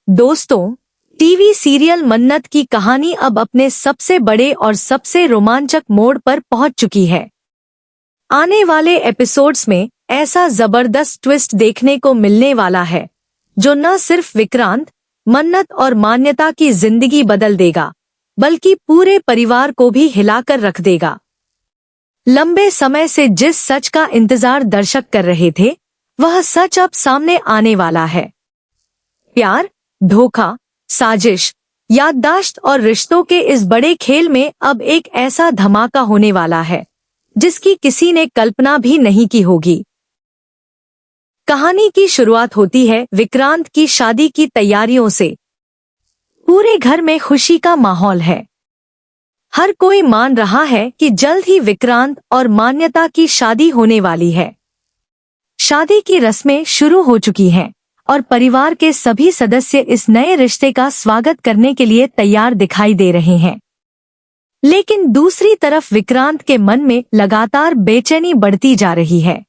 दोस्तों, TV serial मन्नत की कहानी अब अपने सबसे बड़े और सबसे रोमांचक मोड़ पर पहुंच चुकी है। आने वाले एपिसोड्स में ऐसा जबरदस्त ट्विस्ट देखने को मिलने वाला है जो न सिर्फ विक्रांत, मन्नत और मान्यता की जिंदगी बदल देगा, बल्कि पूरे परिवार को भी हिलाकर रख देगा। लंबे समय से जिस सच का इंतजार दर्शक कर रहे थे, वह सच अब सामने आने वाला है। प्यार, धोखा, साजिश, याददाश्त और रिश्तों के इस बड़े खेल में अब एक ऐसा धमाका होने वाला है जिसकी किसी ने कल्पना भी नहीं की होगी। कहानी की शुरुआत होती है विक्रांत की शादी की तैयारियों से। पूरे घर में खुशी का माहौल है। हर कोई मान रहा है कि जल्द ही विक्रांत और मान्यता की शादी होने वाली है। शादी की रस्में शुरू हो चुकी हैं और परिवार के सभी सदस्य इस नए रिश्ते का स्वागत करने के लिए तैयार दिखाई दे रहे हैं। लेकिन दूसरी तरफ विक्रांत के मन में लगातार बेचैनी बढ़ती जा रही है।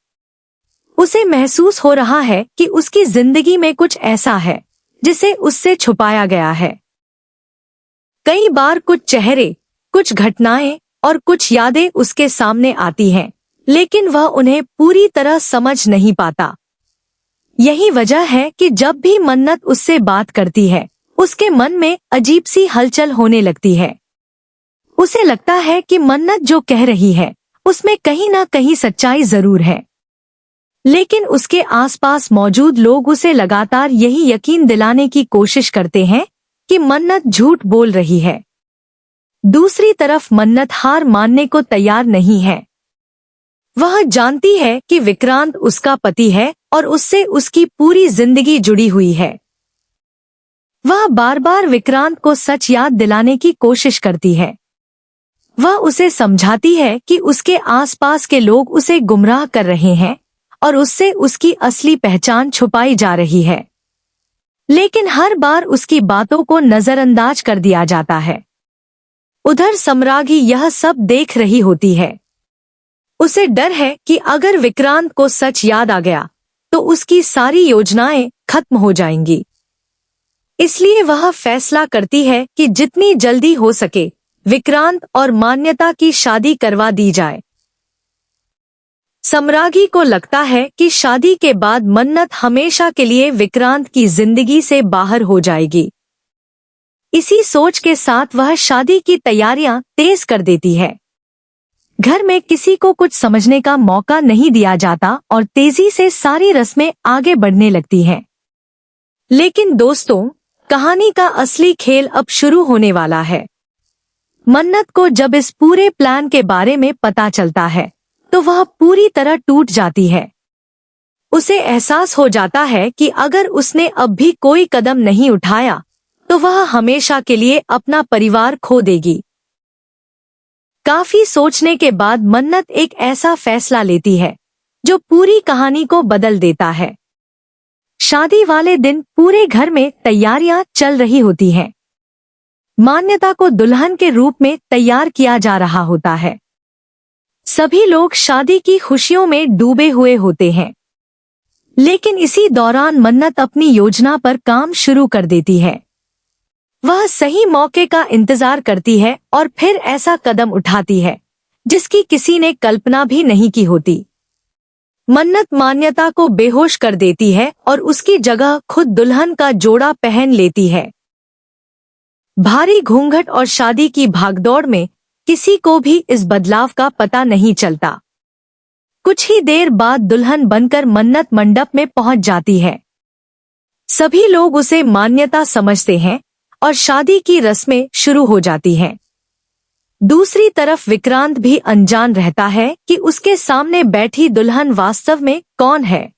उसे महसूस हो रहा है कि उसकी जिंदगी में कुछ ऐसा है जिसे उससे छुपाया गया है। कई बार कुछ चेहरे, कुछ घटनाएं और कुछ यादें उसके सामने आती हैं, लेकिन वह उन्हें पूरी तरह समझ नहीं पाता। यही वजह है कि जब भी मन्नत उससे बात करती है, उसके मन में अजीब सी हलचल होने लगती है। उसे लगता है कि मन्नत जो कह रही है, उसमें कहीं ना कहीं सच्चाई जरूर है। लेकिन उसके आसपास मौजूद लोग उसे लगातार यही यकीन दिलाने की कोशिश करते हैं कि मन्नत झूठ बोल रही है। दूसरी तरफ मन्नत हार मानने को तैयार नहीं है। वह जानती है कि विक्रांत उसका पति है और उससे उसकी पूरी जिंदगी जुड़ी हुई है। वह बार बार विक्रांत को सच याद दिलाने की कोशिश करती है। वह उसे समझाती है कि उसके आसपास के लोग उसे गुमराह कर रहे हैं और उससे उसकी असली पहचान छुपाई जा रही है। लेकिन हर बार उसकी बातों को नजरअंदाज कर दिया जाता है। उधर सम्रागी यह सब देख रही होती है। उसे डर है कि अगर विक्रांत को सच याद आ गया तो उसकी सारी योजनाएं खत्म हो जाएंगी। इसलिए वह फैसला करती है कि जितनी जल्दी हो सके विक्रांत और मान्यता की शादी करवा दी जाए। सम्रागी को लगता है कि शादी के बाद मन्नत हमेशा के लिए विक्रांत की जिंदगी से बाहर हो जाएगी। इसी सोच के साथ वह शादी की तैयारियां तेज कर देती है। घर में किसी को कुछ समझने का मौका नहीं दिया जाता और तेजी से सारी रस्में आगे बढ़ने लगती हैं। लेकिन दोस्तों, कहानी का असली खेल अब शुरू होने वाला है। मन्नत को जब इस पूरे प्लान के बारे में पता चलता है तो वह पूरी तरह टूट जाती है। उसे एहसास हो जाता है कि अगर उसने अब भी कोई कदम नहीं उठाया तो वह हमेशा के लिए अपना परिवार खो देगी। काफी सोचने के बाद मन्नत एक ऐसा फैसला लेती है जो पूरी कहानी को बदल देता है। शादी वाले दिन पूरे घर में तैयारियां चल रही होती हैं। मान्यता को दुल्हन के रूप में तैयार किया जा रहा होता है। सभी लोग शादी की खुशियों में डूबे हुए होते हैं। लेकिन इसी दौरान मन्नत अपनी योजना पर काम शुरू कर देती है। वह सही मौके का इंतजार करती है और फिर ऐसा कदम उठाती है जिसकी किसी ने कल्पना भी नहीं की होती। मन्नत मान्यता को बेहोश कर देती है और उसकी जगह खुद दुल्हन का जोड़ा पहन लेती है। भारी घूंघट और शादी की भागदौड़ में किसी को भी इस बदलाव का पता नहीं चलता। कुछ ही देर बाद दुल्हन बनकर मन्नत मंडप में पहुंच जाती है। सभी लोग उसे मान्यता समझते हैं और शादी की रस्में शुरू हो जाती हैं। दूसरी तरफ विक्रांत भी अनजान रहता है कि उसके सामने बैठी दुल्हन वास्तव में कौन है।